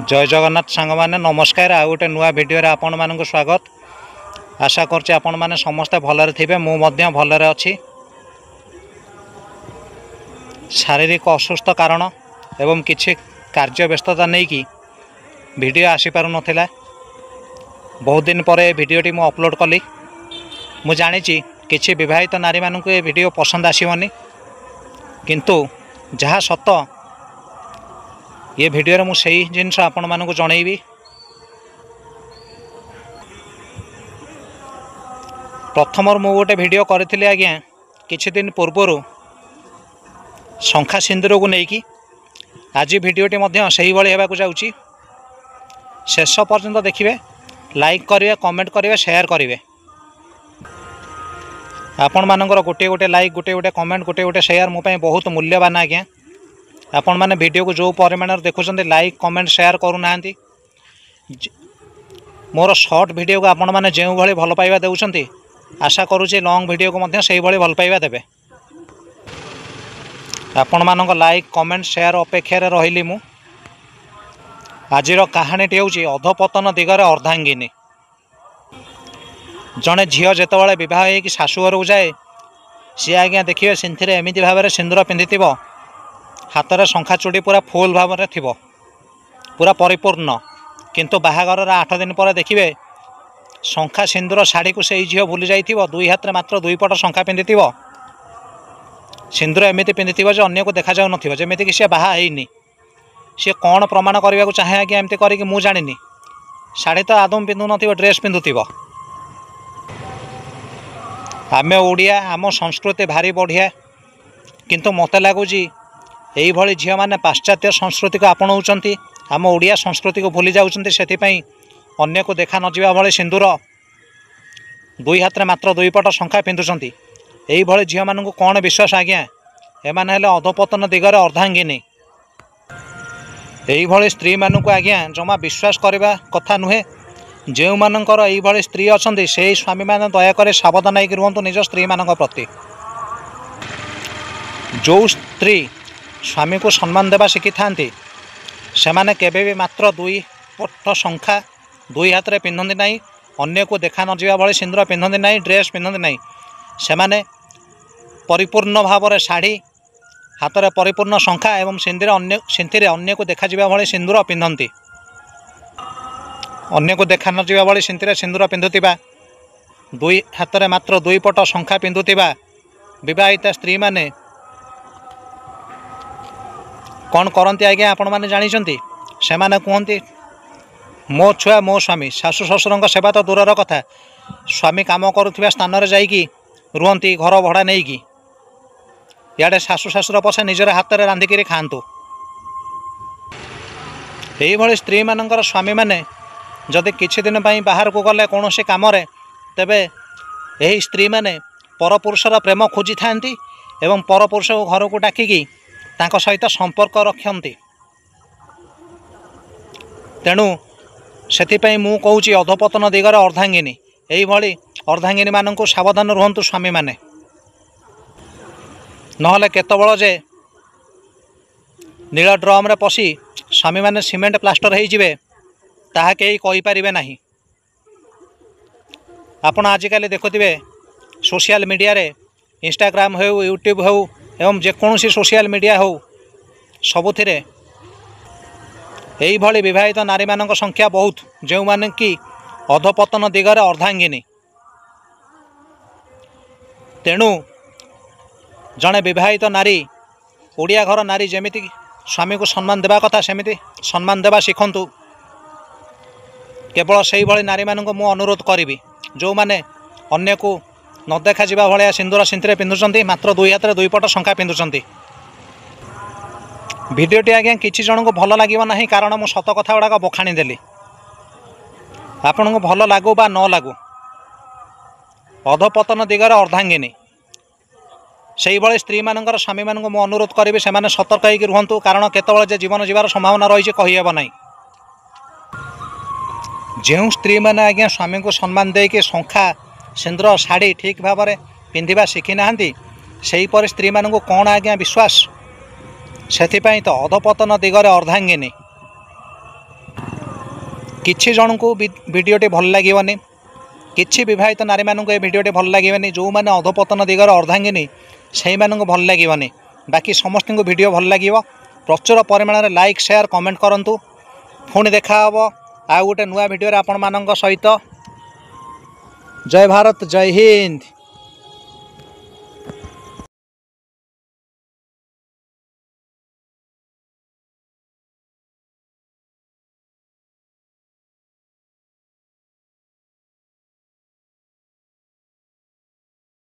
जय जगन्नाथ सांग मैंने नमस्कार। आ गोटे नुआ भिडियो आपण मानक स्वागत। आशा करछि आपण माने समस्ते भलरे थिबे। मु मध्य भलरे अछि। शारीरिक असुस्थ कारण एवं किछि कार्य व्यस्तता नहीं कि वीडियो आसी पारु नथिला। बहुत दिन पर वीडियोटी मु अपलोड कली। मु जानी किछि विवाहित नारी मानक ए वीडियो पसंद आसीबनी, किंतु जहाँ सत ये वीडियो मु सही जिनस आपण मानक जनइबी। प्रथम मु गोटे वीडियो करी आज्ञा किछि दिन पूर्वर शंखा सिंदूर को लेकिन आज वीडियोटी मध्य सही भली हेबाकु जाउची। शेष पर्यंत देखिए, लाइक करेंगे, कमेंट करेंगे, शेयर करेंगे। आपण मानकर गोटे गोटे लाइक, गोटे गोटे कमेंट, गोटे गोटे शेयर मो ପାଇଁ बहुत मूल्यवान आज्ञा। आपण माने वीडियो को जो परिमाण देखुं लाइक कमेंट शेयर करूना। मोर शॉर्ट वीडियो को आपण माने जो भली भल पाइबा देउछंती, आशा करूची लॉन्ग वीडियो को मध्य सही भली भल पाइबा देबे। आपण मानक लाइक कमेंट शेयर अपेक्षा रहिली मु। आजिर कहानीटी होउची अधपतन दिगरे अर्धांगिनी। जड़े झील जितेबाला बह हो शाशु घर को जाए, सी आज्ञा देखिए सिंथिरे एमती भाव में सिंदूर पिंधि हाथ में शंखा चूड़ी पूरा फुल भाव में थी, पूरा परिपूर्ण। किंतु बाहागर 8 दिन पर देखिए शंखा सिंदूर शाढ़ी को सही झील भूली जाइथिबो। दुई हाथ में मात्र 2 पट शंखा पिंधि सिंदूर एमती पिंधि जो अन्य को देखा जाऊ नथिबो, जेमिति कि सी बाहा हैनी। सी कौन प्रमाण करने को चाहे आज्ञा एमती करिक मु जानिनी। शाढ़ी तो आदम पिंधु नथिबो, ड्रेस पिंधुथिबो। आमे ओडिया, आम संस्कृति भारी बढ़िया, किंतु मत लगुच यही भली झील मैंने पाश्चात्य संस्कृति को आपणाऊँच, आम ओडिया संस्कृति को भूली जाऊँच। से अन्य को देखा नजा भली सिंदूर 2 हाथ में मात्र 2 पट शंखा पिंधुंट। यही भली झील मान कौन विश्वास आज्ञा, एमाने हेले अधपतन दिगरे अर्धांगिनी। यही भली स्त्री मानक आज्ञा जमा विश्वास करने कथा नुहे। जो मानकर यही भली स्त्री अच्छा से स्वामी मैंने दयाकर सावधान होकर रुहतु निज स्त्री मान प्रति। जो स्त्री स्वामी को सम्मान देवा शिखी था से माने केबे भी मात्र 2 पट शंखा 2 हाथ में पिंधती ना, अन्य को देखा नजा भली सिंदूर पिंधती ना, ड्रेस पिंधती ना। से माने परिपूर्ण भाव में शाढ़ी, हाथ में परिपूर्ण शंखा एवं सिंथिरे अन्य को देखा भली सिंदूर पिंधती। अन्य को देखा नजा भली सिंथिरे सिंदूर पिंधुतिबा, 2 हाथ में मात्र 2 पट शंखा पिंधुतिबा विवाहिता स्त्री माने कौन करती आज्ञा आपण मैंने जानी। से माने कहती मो छुआ मो स्वामी। शाशु शशुर सेवा तो दूरर कथा, स्वामी काम करुवा स्थान में जाइकी रुहती घर भड़ा नहीं कि इे शाशु शशुर पछे निजर हाथ में रांधिकी खातु। यही भली स्त्री मानकर स्वामी मैंने जदि किछि दिन बाहर को गले कौन सी कम, तेबे यही स्त्री मैंने परपुरुषर प्रेम खोजी था एवं परपुरुष को घर को डाकिकी तांको सहित संपर्क रखती। तेणु से मु कहूँ अधपतन दिगरे अर्धांगिनी। यही भली अर्धांगिनी मानक सावधान रुहतु स्वामी माने, नहले केतबेल जे नील ड्रम रे पशि स्वामी माने सीमेंट प्लास्टर हो जिवे ताहा केही कहि परिबे नाही। आपण आजिकाली देखुथिबे सोशल मीडिया रे इंस्टाग्राम हो, यूट्यूब हो एवं जेकोसी सोशल मीडिया हो, सबुथिरे यही भली विवाहित नारी मानक संख्या बहुत, जो माने कि अधपतन दिगरे अर्धांगिनी। तेणु जड़े विवाहित नारी, ओडिया घर नारी जेमिति स्वामी को सम्मान देवा कथा सेमिति सम्मान देवा शिखंतु। केवल से भली नारी मानक मु अनुरोध करी, जो माने अन्य को न देखा जावा भाया सिंदूर सिंथिरे पिंधुंट, मात्र 2 हाथ में 2 पट शंखा पिंधुंट। वीडियोटी आज्ञा किसी जन को भल लगे ना, कारण मु सत कथा गुड़ाक बखाणी देली। आपण को भल लगू बा न लगू, अधपतन दिगरे अर्धांगिनी। से भली स्त्री मानकर स्वामी मानक मु अनुरोध करी से सतर्क होकर रुहतु, कारण केतबेले जे जीवन जीवार संभावना रही कहीहेब ना। जो स्त्री मैंने आज्ञा स्वामी को सम्मान देके शंखा सिंदूर शाढ़ी ठीक भाव में पिंधा शिखी ना, से स्त्री मानक कौन आज्ञा विश्वास। से तो अधपतन दिगरे अर्धांगिनी। किछि जनकु भिडियोटी भल लागिवनी किछि विवाहित नारी मानक ए भिडियोटी भल लागिवनी जो माने अधपतन दिगर अर्धांगिनी से मानक भल लागिवनी बाकी समस्त को भिडियो भल लागिव प्रचुर परिमाण में लाइक शेयर कमेंट करंतु पुणी देखा हबो आ गोटे नुआ भिडियो आपण मानक सहित जय भारत जय हिंद।